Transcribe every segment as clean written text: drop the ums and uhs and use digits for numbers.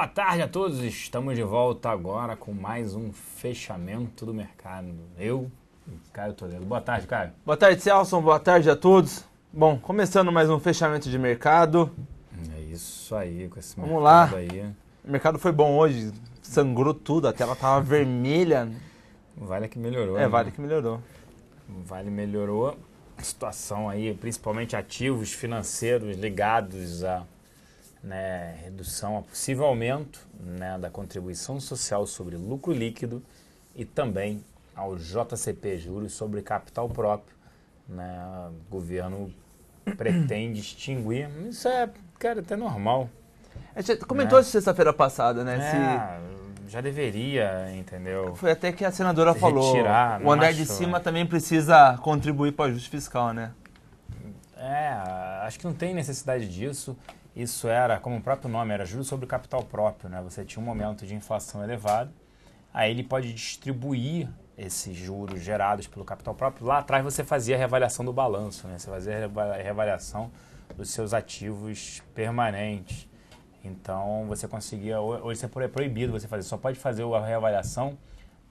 Boa tarde a todos, estamos de volta agora com mais um fechamento do mercado. Eu e Caio Toledo. Boa tarde, Caio. Boa tarde, Celso. Boa tarde a todos. Bom, começando mais um fechamento de mercado. É isso aí, com esse Vamos lá. aí. O mercado foi bom hoje, sangrou tudo, a tela tava vermelha. Vale que melhorou. Vale que melhorou. Vale melhorou. A situação aí, principalmente ativos financeiros ligados a redução, a possível aumento da contribuição social sobre lucro líquido e também ao JCP, juros sobre capital próprio. O governo pretende extinguir. Isso é, cara, até normal. A gente comentou isso sexta-feira passada, né? Já deveria, entendeu? Foi até que a senadora falou, retirar, o andar de cima também precisa contribuir para o ajuste fiscal, né? Acho que não tem necessidade disso. Isso era, como o próprio nome, era juros sobre capital próprio, né? Você tinha um momento de inflação elevado, aí ele pode distribuir esses juros gerados pelo capital próprio. Lá atrás você fazia a reavaliação do balanço, né? Você fazia a reavaliação dos seus ativos permanentes. Então você conseguia, hoje é proibido você fazer, só pode fazer a reavaliação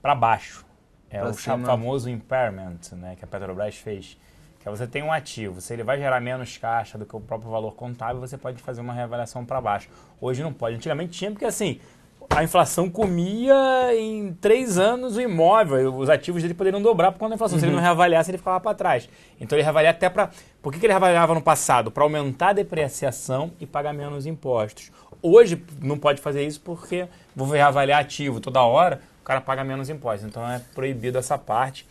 para baixo. É o famoso impairment, né, que a Petrobras fez. Que é você tem um ativo, se ele vai gerar menos caixa do que o próprio valor contábil, você pode fazer uma reavaliação para baixo. Hoje não pode. Antigamente tinha, porque assim, a inflação comia em 3 anos o imóvel, os ativos dele poderiam dobrar por conta da inflação. Se ele não reavaliasse, ele ficava para trás. Então ele reavalia até para... Por que ele reavaliava no passado? Para aumentar a depreciação e pagar menos impostos. Hoje não pode fazer isso porque vou reavaliar ativo toda hora, o cara paga menos impostos. Então é proibido essa parte.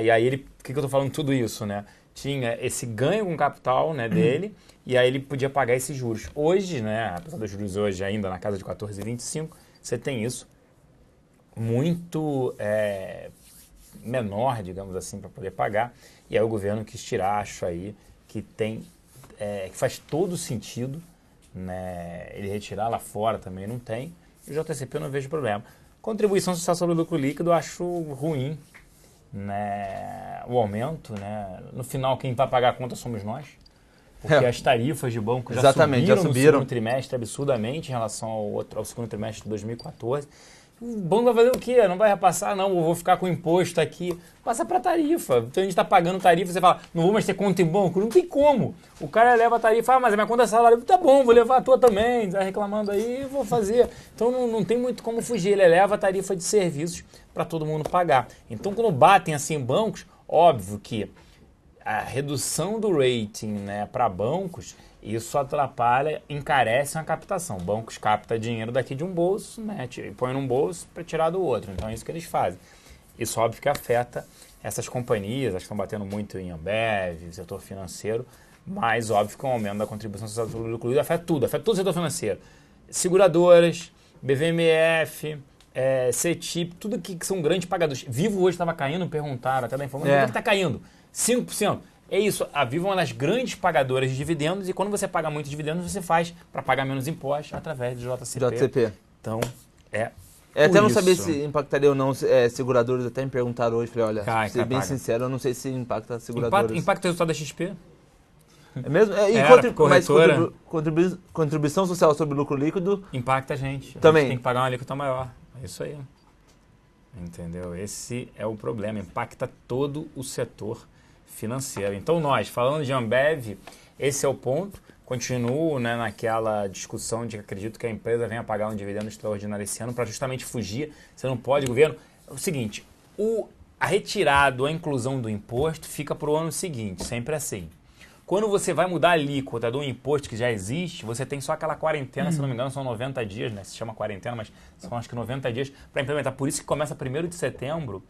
E aí ele, por que eu estou falando tudo isso? Tinha esse ganho com capital dele e aí ele podia pagar esses juros. Hoje, apesar dos juros hoje ainda na casa de 14,25, você tem isso muito menor, digamos assim, para poder pagar. E aí o governo quis tirar, acho aí, que faz todo sentido, ele retirar. Lá fora também não tem. E o JCP eu não vejo problema. Contribuição social sobre o lucro líquido eu acho ruim. O aumento, no final quem vai pagar a conta somos nós, porque as tarifas de banco já subiram no segundo trimestre absurdamente em relação ao segundo trimestre de 2014. O banco vai fazer o quê? Não vai repassar? Não, eu vou ficar com o imposto aqui. Passa para tarifa. Então a gente está pagando tarifa, você fala, não vou mais ter conta em banco? Não tem como. O cara leva a tarifa, mas a minha conta é salário. Tá bom, vou levar a tua também. Está reclamando aí, vou fazer. Então não tem muito como fugir. Ele eleva a tarifa de serviços para todo mundo pagar. Então quando batem assim em bancos, óbvio que a redução do rating para bancos, isso atrapalha, encarece a captação. Bancos captam dinheiro daqui de um bolso, põe num bolso para tirar do outro. Então é isso que eles fazem. Isso óbvio que afeta essas companhias, as que estão batendo muito em Ambev, setor financeiro, mas óbvio que o aumento da contribuição social sobre o lucro líquido afeta todo o setor financeiro. Seguradoras, BVMF, CETIP, tudo que são grandes pagadores. Vivo hoje estava caindo, perguntaram até da informação, por que está caindo? 5%. É isso, a Vivo é uma das grandes pagadoras de dividendos e quando você paga muito dividendos, você faz para pagar menos impostos através do JCP. Então, até não sabia se impactaria ou não seguradoras, até me perguntaram hoje, falei, olha, pra ser bem sincero, eu não sei se impacta as seguradoras. Impacta o resultado da XP? É mesmo? Mas contribuição social sobre lucro líquido... Impacta a gente. Também. A gente tem que pagar uma alíquota maior. É isso aí. Entendeu? Esse é o problema. Impacta todo o setor financeiro. Então nós, falando de Ambev, esse é o ponto. Continuo naquela discussão de que acredito que a empresa venha pagar um dividendo extraordinário esse ano para justamente fugir. Você não pode, governo... É o seguinte, a retirada, a inclusão do imposto fica para o ano seguinte, sempre assim. Quando você vai mudar a alíquota do imposto que já existe, você tem só aquela quarentena, se não me engano, são 90 dias, Se chama quarentena, mas são acho que 90 dias para implementar. Por isso que começa 1º de setembro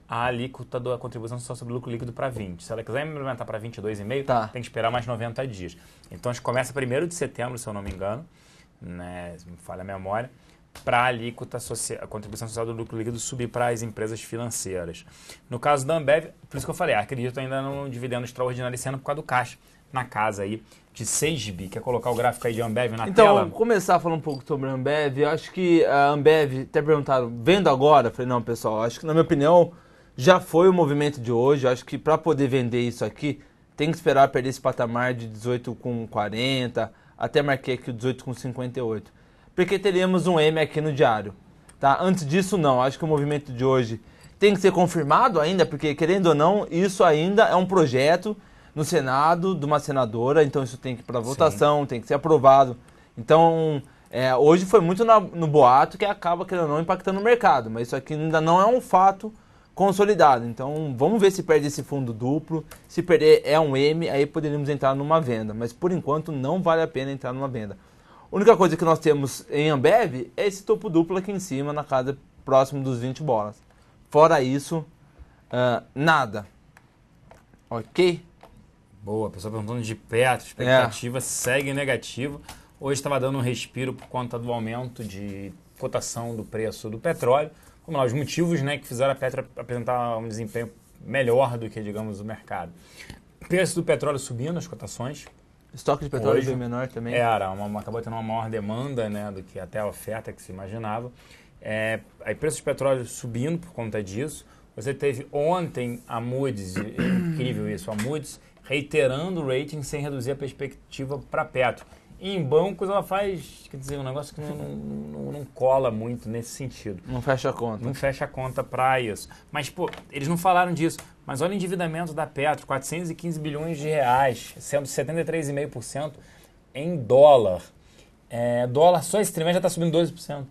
a alíquota da contribuição social sobre o lucro líquido para 20. Se ela quiser implementar para 22,5, tem que esperar mais 90 dias. Então, acho que começa 1º de setembro, se eu não me engano, se me falha a memória, para a alíquota a contribuição social do lucro líquido subir para as empresas financeiras. No caso da Ambev, por isso que eu falei, acredito ainda num dividendo extraordinário esse ano por causa do caixa na casa aí de 6 bi. Quer colocar o gráfico aí de Ambev na tela? Então, começar falando um pouco sobre a Ambev, eu acho que a Ambev, até perguntaram, vendo agora, eu falei, não, pessoal, acho que na minha opinião já foi o movimento de hoje, eu acho que para poder vender isso aqui, tem que esperar perder esse patamar de 18,40, até marquei aqui o 18,58. porque teríamos um M aqui no diário. Tá? Antes disso, não. Acho que o movimento de hoje tem que ser confirmado ainda, porque, querendo ou não, isso ainda é um projeto no Senado de uma senadora, então isso tem que ir para votação, tem que ser aprovado. Então, hoje foi muito no boato que acaba, querendo ou não, impactando o mercado, mas isso aqui ainda não é um fato consolidado. Então, vamos ver se perde esse fundo duplo. Se perder é um M, aí poderíamos entrar numa venda, mas por enquanto não vale a pena entrar numa venda. A única coisa que nós temos em Ambev é esse topo duplo aqui em cima, na casa próximo dos 20 bolas. Fora isso, nada. Ok? Boa, pessoal perguntando de Petro, expectativa segue negativa. Hoje estava dando um respiro por conta do aumento de cotação do preço do petróleo. Vamos lá, os motivos, né, que fizeram a Petro apresentar um desempenho melhor do que, digamos, o mercado. Preço do petróleo subindo, as cotações. Estoque de petróleo Hoje, bem menor também. Acabou tendo uma maior demanda, né, do que até a oferta que se imaginava. Aí preço de petróleo subindo por conta disso. Você teve ontem a Moody's, incrível isso, a Moody's reiterando o rating sem reduzir a perspectiva para Petro. E em bancos ela faz, quer dizer, um negócio que não cola muito nesse sentido. Não fecha a conta. Não fecha a conta para isso. Mas, pô, eles não falaram disso. Mas olha o endividamento da Petro, 415 bilhões de reais, sendo 73,5% em dólar. Dólar só esse trimestre já está subindo 12%.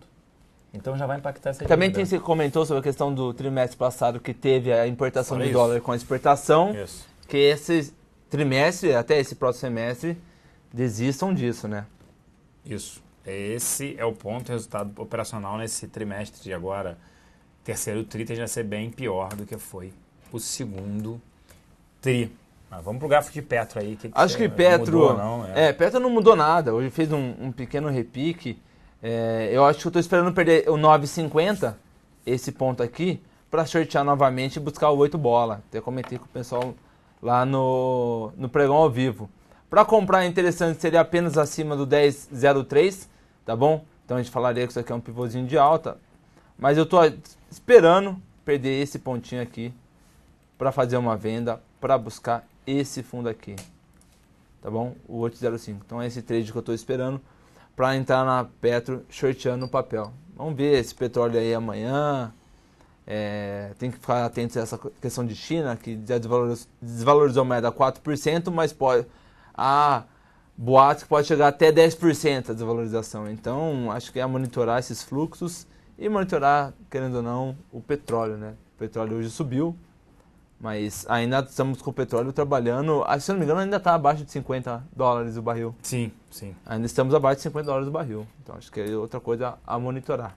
Então já vai impactar essa dívida. Também você comentou sobre a questão do trimestre passado que teve a importação Olha de isso. dólar com a exportação. Isso. Que esse trimestre, até esse próximo semestre, desistam disso, né? Isso. Esse é o ponto, o resultado operacional nesse trimestre de agora, terceiro tri, tende a ser bem pior do que foi o segundo tri. Mas vamos pro gráfico de Petro aí. Acho que Petro... Mudou, não, Petro não mudou nada. Hoje fez um pequeno repique. Eu acho que eu estou esperando perder o 9,50, esse ponto aqui, para shortear novamente e buscar o 8 bola. Até comentei com o pessoal lá no pregão ao vivo. Para comprar interessante seria apenas acima do 10,03, tá bom? Então a gente falaria que isso aqui é um pivôzinho de alta. Mas eu estou esperando perder esse pontinho aqui para fazer uma venda, para buscar esse fundo aqui. Tá bom? O 805. Então é esse trade que eu estou esperando para entrar na Petro shorteando o papel. Vamos ver esse petróleo aí amanhã. Tem que ficar atento a essa questão de China, que já desvalorizou a moeda 4%, mas há boatos que pode chegar até 10% a desvalorização. Então, acho que é monitorar esses fluxos e monitorar, querendo ou não, o petróleo, né? O petróleo hoje subiu, mas ainda estamos com o petróleo trabalhando, se não me engano, ainda está abaixo de $50 o barril. Sim, sim. Ainda estamos abaixo de $50 o barril. Então, acho que é outra coisa a monitorar.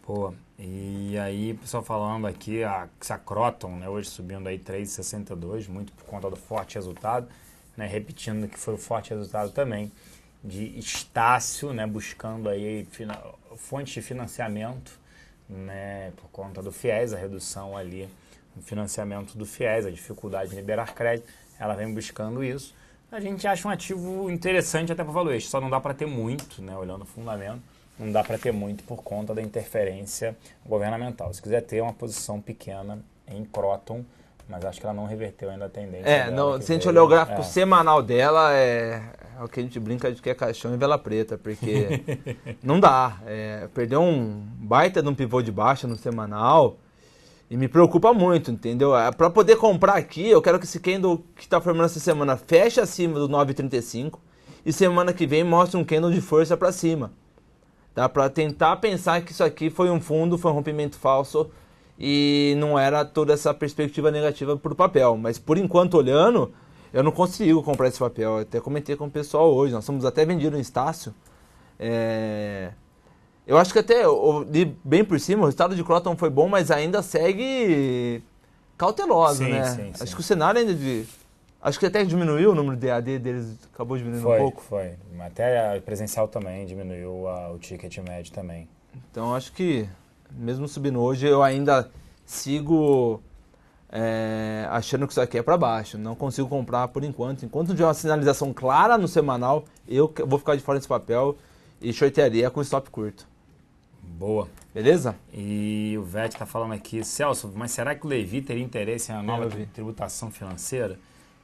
Pô, e aí o pessoal falando aqui, a Croton, né, hoje subindo aí 3,62, muito por conta do forte resultado, né, repetindo que foi o forte resultado também de Estácio, né, buscando aí fontes de financiamento, né, por conta do FIES, a redução ali no financiamento do FIES, a dificuldade de liberar crédito, ela vem buscando isso. A gente acha um ativo interessante até para o valuation, só não dá para ter muito, né, olhando o fundamento. Não dá para ter muito por conta da interferência governamental. Se quiser ter uma posição pequena em Croton, mas acho que ela não reverteu ainda a tendência dela, se a gente olhar o gráfico semanal dela, é o que a gente brinca de que é caixão e vela preta, porque não dá. Perdeu um baita de um pivô de baixa no semanal e me preocupa muito, entendeu? Para poder comprar aqui, eu quero que esse candle que está formando essa semana feche acima do 9,35 e semana que vem mostre um candle de força para cima. Tá? Para tentar pensar que isso aqui foi um fundo, foi um rompimento falso e não era toda essa perspectiva negativa para o papel. Mas por enquanto, olhando, eu não consigo comprar esse papel. Eu até comentei com o pessoal hoje, nós somos até vendidos em Estácio. Eu acho que até, bem por cima, o resultado de Croton foi bom, mas ainda segue cauteloso, sim, né? Sim. Acho que o cenário ainda acho que até diminuiu o número de AD deles, acabou diminuindo um pouco. Foi. Até a presencial também diminuiu o ticket médio também. Então acho que, mesmo subindo hoje, eu ainda sigo achando que isso aqui é para baixo. Não consigo comprar por enquanto. Enquanto não tiver uma sinalização clara no semanal, eu vou ficar de fora desse papel e shortearia com stop curto. Boa. Beleza? E o Vete está falando aqui, Celso, mas será que o Levi teria interesse em uma nova tributação financeira?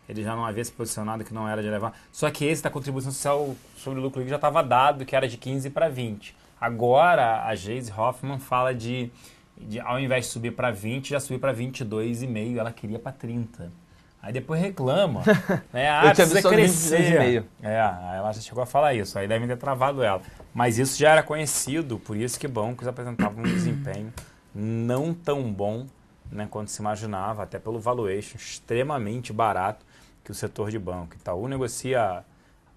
ele já não havia se posicionado que não era de levar. Só que esse da contribuição social sobre o lucro líquido já estava dado, que era de 15 para 20. Agora, a Geise Hoffmann fala de ao invés de subir para 20, já subir para 22,5, ela queria para 30. Aí depois reclama, né? Precisa crescer. Aí ela já chegou a falar isso, aí devem ter travado ela. Mas isso já era conhecido, por isso que bancos apresentavam um desempenho não tão bom, né, quanto se imaginava, até pelo valuation extremamente barato que o setor de banco. Itaú negocia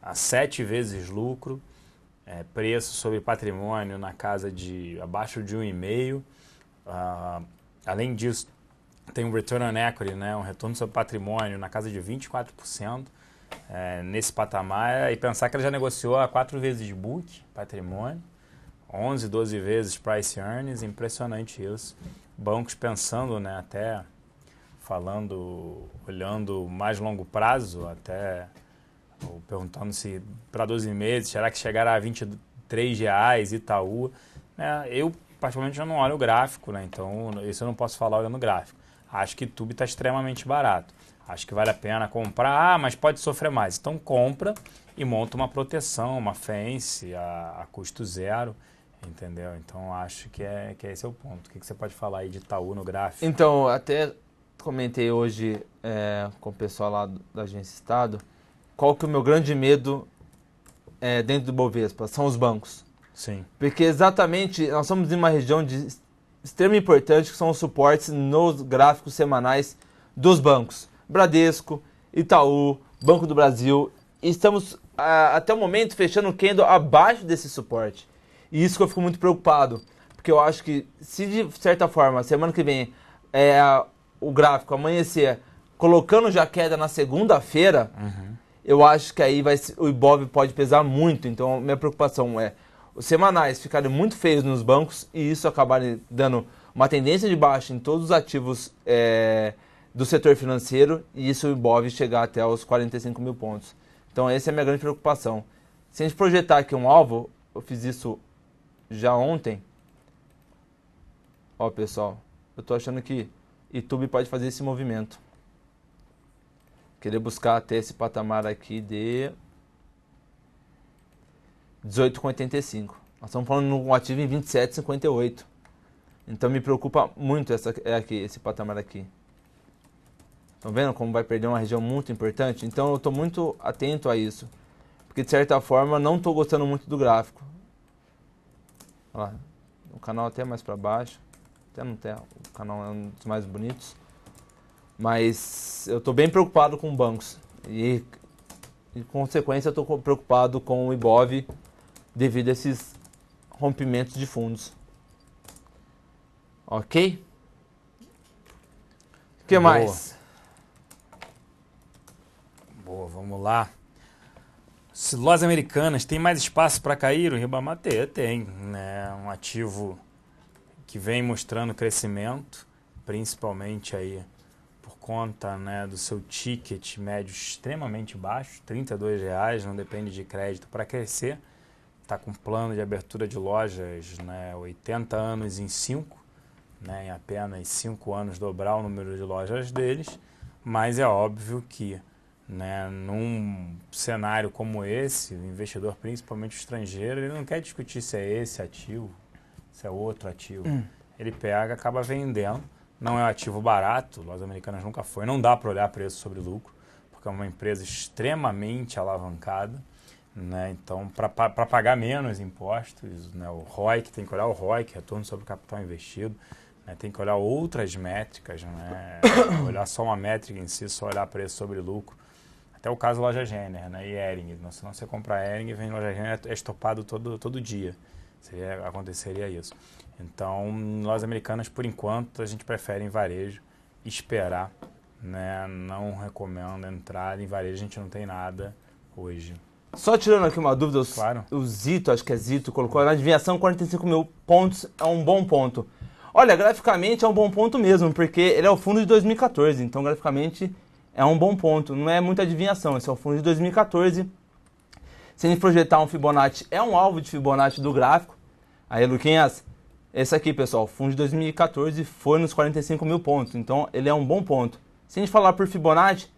a 7 vezes lucro, preço sobre patrimônio na casa de abaixo de 1,5. Além disso, tem um return on equity, né, um retorno sobre patrimônio na casa de 24%. Nesse patamar, e pensar que ela já negociou a 4 vezes book, patrimônio, 11, 12 vezes price earnings, impressionante isso. Bancos pensando, né, até olhando mais longo prazo, até perguntando se para 12 meses, será que chegará a R$23, Itaú? Eu, particularmente, já não olho o gráfico, né, então isso eu não posso falar olhando o gráfico. Acho que Tube está extremamente barato. Acho que vale a pena comprar, mas pode sofrer mais. Então compra e monta uma proteção, uma fence a custo zero, entendeu? Então acho que esse é o ponto. O que você pode falar aí de Itaú no gráfico? Então, até comentei hoje com o pessoal lá da Agência Estado, qual que é o meu grande medo dentro do Bovespa? São os bancos. Sim. Porque exatamente nós estamos em uma região de extrema importância, que são os suportes nos gráficos semanais dos bancos. Bradesco, Itaú, Banco do Brasil. E estamos, até o momento, fechando o candle abaixo desse suporte. E isso que eu fico muito preocupado. Porque eu acho que, se de certa forma, semana que vem, o gráfico amanhecer colocando já queda na segunda-feira, eu acho que aí o Ibov pode pesar muito. Então, minha preocupação é os semanais ficarem muito feios nos bancos e isso acabarem dando uma tendência de baixa em todos os ativos do setor financeiro e isso o Ibov chegar até os 45 mil pontos. Então essa é a minha grande preocupação. Se a gente projetar aqui um alvo, eu fiz isso já ontem. Ó pessoal, eu tô achando que YouTube pode fazer esse movimento. Querer buscar até esse patamar aqui de 18,85. Nós estamos falando de um ativo em 27,58. Então me preocupa muito esse patamar aqui. Estão vendo como vai perder uma região muito importante? Então eu estou muito atento a isso. Porque de certa forma não estou gostando muito do gráfico. Olha lá, o canal até mais para baixo. Até não tem, o canal é um dos mais bonitos. Mas eu estou bem preocupado com bancos. E em consequência eu estou preocupado com o Ibov devido a esses rompimentos de fundos. Ok? O que mais? Boa, vamos lá. Lojas Americanas, tem mais espaço para cair? O Ribamar tem, né? Um ativo que vem mostrando crescimento, principalmente aí por conta, né, do seu ticket médio extremamente baixo, R$32, não depende de crédito para crescer. Está com plano de abertura de lojas, né, 80 anos em 5, né, em apenas 5 anos dobrar o número de lojas deles, mas é óbvio que, né, num cenário como esse, o investidor, principalmente o estrangeiro, ele não quer discutir se é esse ativo, se é outro ativo. Ele pega, acaba vendendo, não é um ativo barato, Lojas Americanas nunca foi, não dá para olhar preço sobre lucro, porque é uma empresa extremamente alavancada, né? Então, para pagar menos impostos, né, o ROIC, tem que olhar o ROIC, retorno sobre o capital investido, né, tem que olhar outras métricas, né, olhar só uma métrica em si, só olhar preço sobre lucro. Até o caso Loja Renner, né, e Hering. Senão você compra Hering e vem Loja Renner, é estopado todo dia. Aconteceria isso. Então, Lojas Americanas, por enquanto, a gente prefere em varejo esperar, né, não recomendo entrar em varejo, a gente não tem nada hoje. Só tirando aqui uma dúvida, claro. O Zito, acho que é Zito, colocou na adivinhação 45 mil pontos, é um bom ponto. Olha, graficamente é um bom ponto mesmo, porque ele é o fundo de 2014, então graficamente é um bom ponto. Não é muita adivinhação, esse é o fundo de 2014. Se a gente projetar um Fibonacci, é um alvo de Fibonacci do gráfico. Aí, Luquinhas, esse aqui, pessoal, o fundo de 2014 foi nos 45 mil pontos, então ele é um bom ponto. Se a gente falar por Fibonacci,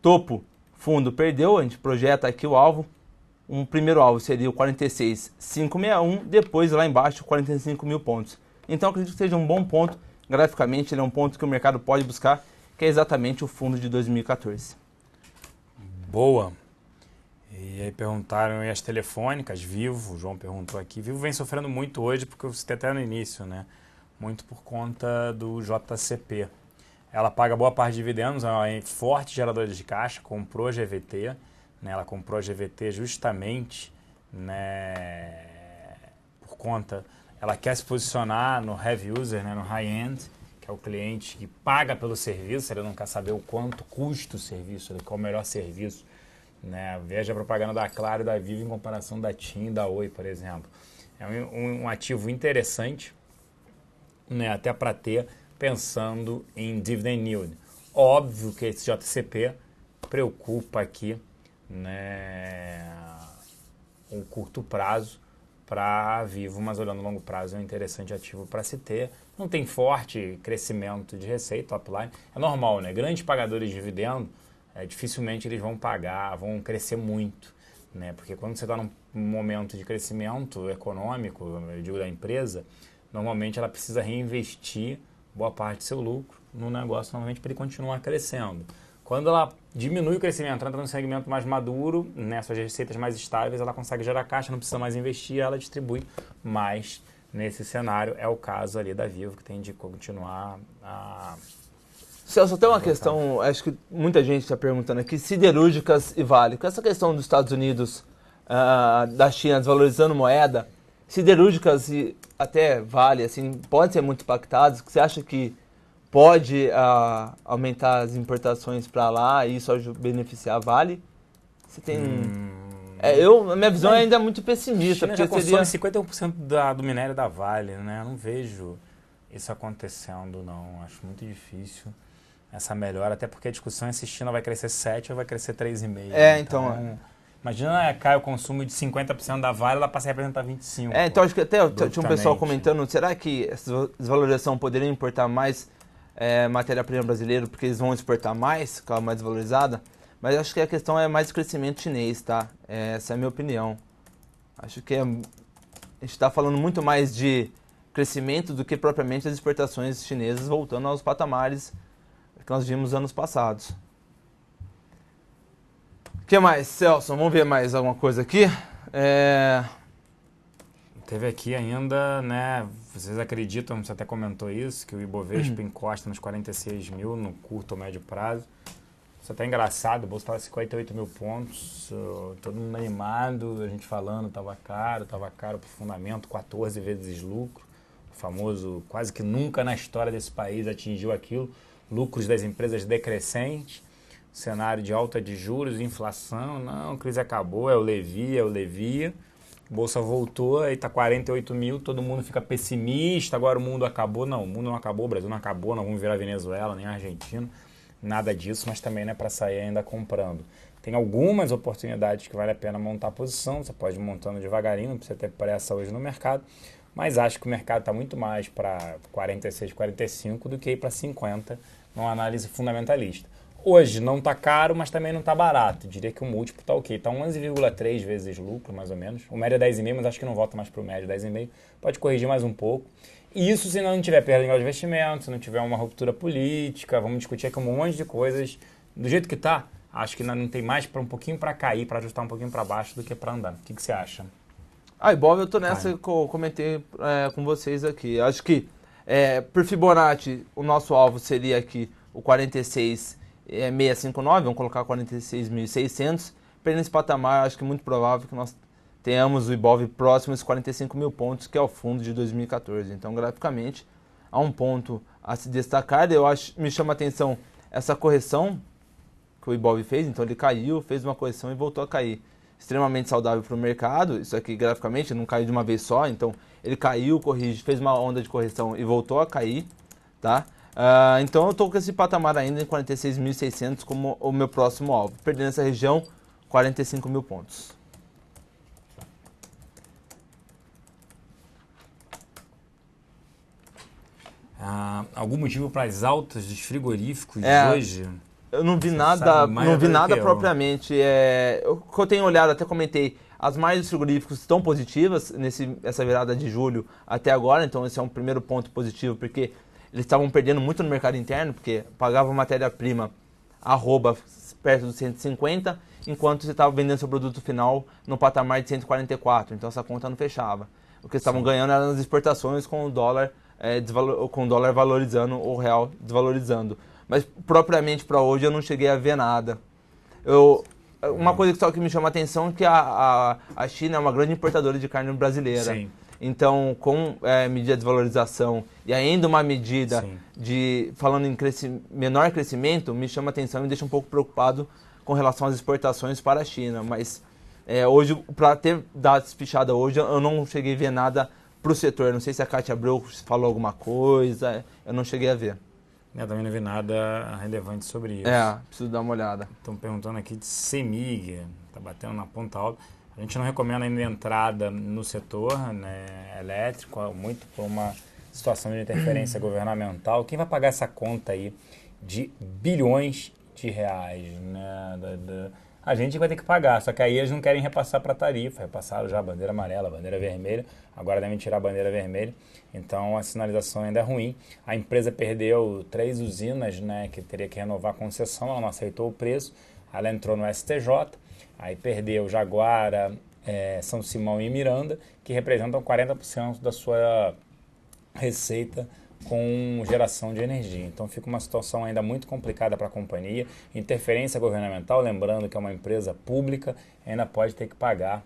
Topo, fundo perdeu, a gente projeta aqui o alvo. Um primeiro alvo seria o 46.561, depois lá embaixo 45 mil pontos. Então acredito que seja um bom ponto, graficamente ele é um ponto que o mercado pode buscar, que é exatamente o fundo de 2014. Boa. E aí perguntaram aí as telefônicas, Vivo, o João perguntou aqui. Vivo vem sofrendo muito hoje, porque eu citei até no início, né? Muito por conta do JCP. Ela paga boa parte de dividendos, é uma forte geradora de caixa, comprou a GVT, né? Ela comprou a GVT justamente, né, por conta... Ela quer se posicionar no heavy user, né, no high-end, que é o cliente que paga pelo serviço, ele não quer saber o quanto custa o serviço, qual é o melhor serviço. Né? Veja a propaganda da Claro e da Vivo em comparação da TIM e da Oi, por exemplo. É um ativo interessante, né, até para ter pensando em dividend yield. Óbvio que esse JCP preocupa aqui, né, um curto prazo para Vivo, mas olhando longo prazo é um interessante ativo para se ter. Não tem forte crescimento de receita, top line. É normal, né? Grandes pagadores de dividendo, dificilmente eles vão pagar, vão crescer muito, né? Porque quando você está num momento de crescimento econômico, eu digo da empresa, normalmente ela precisa reinvestir boa parte do seu lucro no negócio, normalmente para ele continuar crescendo. Quando ela diminui o crescimento, entra num segmento mais maduro, né, suas receitas mais estáveis, ela consegue gerar caixa, não precisa mais investir, ela distribui mais nesse cenário. É o caso ali da Vivo, que tem de continuar a... Celso, tem uma questão, acho que muita gente está perguntando aqui, siderúrgicas e Vale. Com essa questão dos Estados Unidos, da China desvalorizando moeda, siderúrgicas e até Vale, assim, podem ser muito impactados. Você acha que pode aumentar as importações para lá e isso beneficiar a Vale? Você tem... a minha visão ainda é muito pessimista. China já consome 51% do minério da Vale, né? Eu não vejo isso acontecendo, não. Acho muito difícil essa melhora, até porque a discussão é se China vai crescer 7 ou vai crescer 3,5. Então... Imagina cai o consumo de 50% da Vale, ela passa a representar 25%. Então acho que até tinha um pessoal comentando, será que essa desvalorização poderia importar mais matéria-prima brasileira porque eles vão exportar mais, que ela é mais desvalorizada? Mas acho que a questão é mais crescimento chinês, tá? Essa é a minha opinião. Acho que a gente está falando muito mais de crescimento do que propriamente as exportações chinesas voltando aos patamares que nós vimos anos passados. O que mais, Celso? Vamos ver mais alguma coisa aqui? Teve aqui ainda, né? Vocês acreditam, você até comentou isso, que o Ibovespa encosta nos 46 mil no curto ou médio prazo. Isso até é engraçado, o bolso estava 58 mil pontos, todo mundo animado, a gente falando, estava caro para o fundamento, 14 vezes lucro. O famoso, quase que nunca na história desse país atingiu aquilo. Lucros das empresas decrescentes, cenário de alta de juros, inflação, não, a crise acabou, é o Levi. Bolsa voltou, aí está 48 mil, todo mundo fica pessimista, agora o mundo acabou. Não, o mundo não acabou, o Brasil não acabou, não vamos virar Venezuela, nem Argentina, nada disso, mas também não é para sair ainda comprando. Tem algumas oportunidades que vale a pena montar a posição, você pode ir montando devagarinho, não precisa ter pressa hoje no mercado, mas acho que o mercado está muito mais para 46, 45 do que ir para 50 numa análise fundamentalista. Hoje não está caro, mas também não está barato. Eu diria que o múltiplo está ok. Está 11,3 vezes lucro, mais ou menos. O médio é 10,5, mas acho que não volta mais para o médio, 10,5. Pode corrigir mais um pouco. E isso se não tiver perda de investimento, se não tiver uma ruptura política, vamos discutir aqui um monte de coisas. Do jeito que está, acho que não tem mais para um pouquinho para cair, para ajustar um pouquinho para baixo do que para andar. O que você acha? Ibov, eu tô nessa que eu comentei com vocês aqui. Acho que por Fibonacci, o nosso alvo seria aqui o 46.659, vamos colocar 46.600. Perdendo esse patamar, acho que é muito provável que nós tenhamos o Ibov próximo aos 45 mil pontos, que é o fundo de 2014. Então, graficamente, há um ponto a se destacar. Me chama a atenção essa correção que o Ibov fez. Então, ele caiu, fez uma correção e voltou a cair. Extremamente saudável para o mercado. Isso aqui, graficamente, não caiu de uma vez só. Então, ele caiu, corrige, fez uma onda de correção e voltou a cair, tá? Então, eu estou com esse patamar ainda em 46.600 como o meu próximo alvo. Perdendo essa região, 45 mil pontos. Algum motivo para as altas dos frigoríficos hoje? Eu não vi Você nada, sabe mais não vi do nada que eu. propriamente. O que eu tenho olhado, até comentei, as margens frigoríficos estão positivas essa virada de julho até agora, então esse é um primeiro ponto positivo, porque eles estavam perdendo muito no mercado interno, porque pagavam matéria-prima arroba perto dos 150, enquanto você estava vendendo seu produto final no patamar de 144, então essa conta não fechava. O que eles estavam ganhando era nas exportações com o dólar, com o dólar valorizando, o real desvalorizando. Mas propriamente para hoje eu não cheguei a ver nada. Uma coisa só que me chama a atenção é que a China é uma grande importadora de carne brasileira. Sim. Então, com medida de desvalorização e ainda uma medida Sim. falando em menor crescimento, me chama a atenção e me deixa um pouco preocupado com relação às exportações para a China. Mas hoje, para ter dados fichada hoje, eu não cheguei a ver nada para o setor. Não sei se a Cátia Abreu falou alguma coisa, eu não cheguei a ver. Eu também não vi nada relevante sobre isso. Preciso dar uma olhada. Estão perguntando aqui de CEMIG, está batendo na ponta alta. A gente não recomenda ainda entrada no setor, né, elétrico, muito por uma situação de interferência governamental. Quem vai pagar essa conta aí de bilhões de reais? Né, a gente vai ter que pagar, só que aí eles não querem repassar para a tarifa. Repassaram já a bandeira amarela, a bandeira vermelha, agora devem tirar a bandeira vermelha. Então a sinalização ainda é ruim. A empresa perdeu 3 usinas, né, que teria que renovar a concessão, ela não aceitou o preço. Ela entrou no STJ, aí perdeu Jaguara, São Simão e Miranda, que representam 40% da sua receita com geração de energia. Então fica uma situação ainda muito complicada para a companhia. Interferência governamental, lembrando que é uma empresa pública, ainda pode ter que pagar,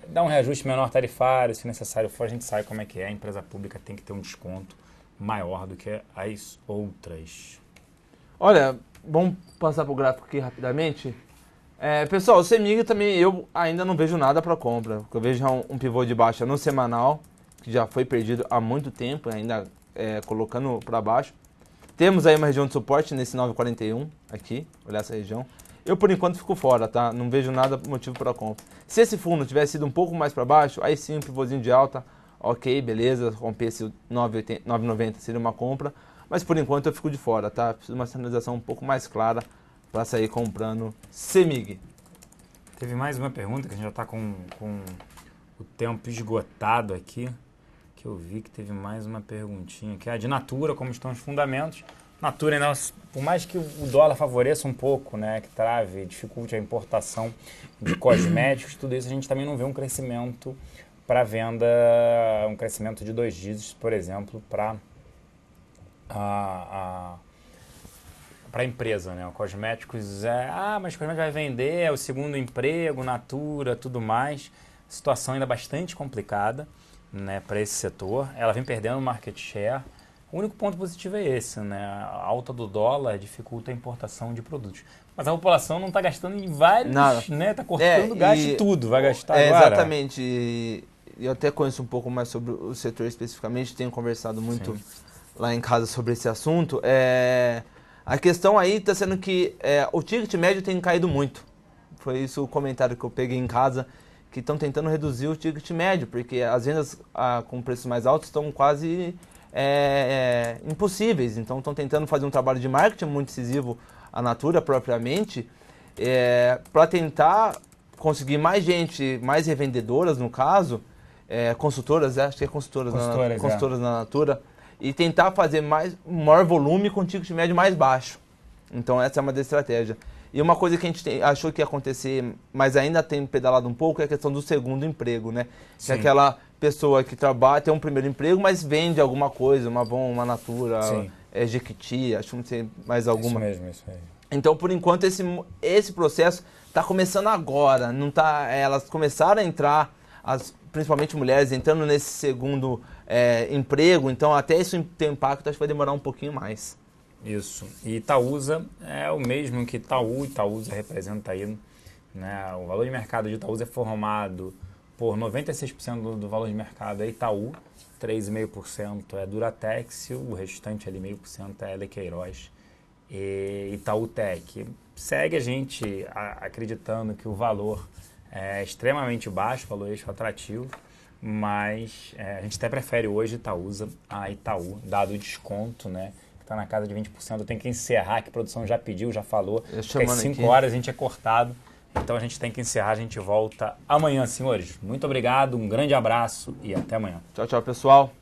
dar um reajuste menor tarifário, se necessário for, a gente sabe como é que é. A empresa pública tem que ter um desconto maior do que as outras. Olha, vamos passar para o gráfico aqui rapidamente. Pessoal, o CEMIG também eu ainda não vejo nada para compra. Eu vejo um pivô de baixa no semanal, que já foi perdido há muito tempo, ainda colocando para baixo. Temos aí uma região de suporte nesse 9,41 aqui, olhar essa região. Eu, por enquanto, fico fora, tá? Não vejo nada motivo para compra. Se esse fundo tivesse ido um pouco mais para baixo, aí sim, um pivôzinho de alta, ok, beleza, romper esse 9,90 seria uma compra. Mas, por enquanto, eu fico de fora, tá? Preciso de uma sinalização um pouco mais clara para sair comprando CEMIG. Teve mais uma pergunta, que a gente já está com o tempo esgotado aqui, que eu vi que teve mais uma perguntinha, que é a de Natura, como estão os fundamentos. Natura, ainda, por mais que o dólar favoreça um pouco, né, que trave, dificulte a importação de cosméticos, tudo isso a gente também não vê um crescimento para venda, um crescimento de 2 dígitos, por exemplo, para a empresa, né? O cosméticos mas o cosmético vai vender, é o segundo emprego, Natura, tudo mais. Situação ainda bastante complicada, né, para esse setor. Ela vem perdendo market share. O único ponto positivo é esse, né? A alta do dólar dificulta a importação de produtos. Mas a população não está gastando em vários, né? Está cortando gasto de tudo, vai gastar agora. Exatamente. E eu até conheço um pouco mais sobre o setor especificamente, tenho conversado muito lá em casa sobre esse assunto. A questão aí está sendo que o ticket médio tem caído muito. Foi isso o comentário que eu peguei em casa, que estão tentando reduzir o ticket médio, porque as vendas com preços mais altos estão quase impossíveis. Então estão tentando fazer um trabalho de marketing muito decisivo, a Natura propriamente, para tentar conseguir mais gente, mais revendedoras no caso, consultoras, acho que consultoras na Natura, e tentar fazer maior volume com ticket médio mais baixo. Então essa é uma das estratégias. E uma coisa que a gente achou que ia acontecer, mas ainda tem pedalado um pouco, é a questão do segundo emprego, né? Que é aquela pessoa que trabalha, tem um primeiro emprego, mas vende alguma coisa, uma Avon, uma Natura, Jequiti, acho que não sei mais alguma. Isso mesmo. Então, por enquanto, esse processo está começando agora. Não tá, elas começaram a entrar, principalmente mulheres, entrando nesse segundo emprego. Então, até isso ter impacto, acho que vai demorar um pouquinho mais. Isso. E Itaúsa é o mesmo que Itaú. Itaúsa representa aí, né? O valor de mercado de Itaúsa é formado por 96% do valor de mercado é Itaú, 3,5% é Duratex, o restante ali 0,5% é Queiroz e Itaú Tech. Segue a gente acreditando que o valor é extremamente baixo, o valor é atrativo, mas a gente até prefere hoje Itaúsa a Itaú, dado o desconto, né, está na casa de 20%. Eu tenho que encerrar, que a produção já pediu, já falou. Porque às 5 aqui. horas a gente é cortado. Então a gente tem que encerrar, a gente volta amanhã, senhores. Muito obrigado, um grande abraço e até amanhã. Tchau, tchau, pessoal.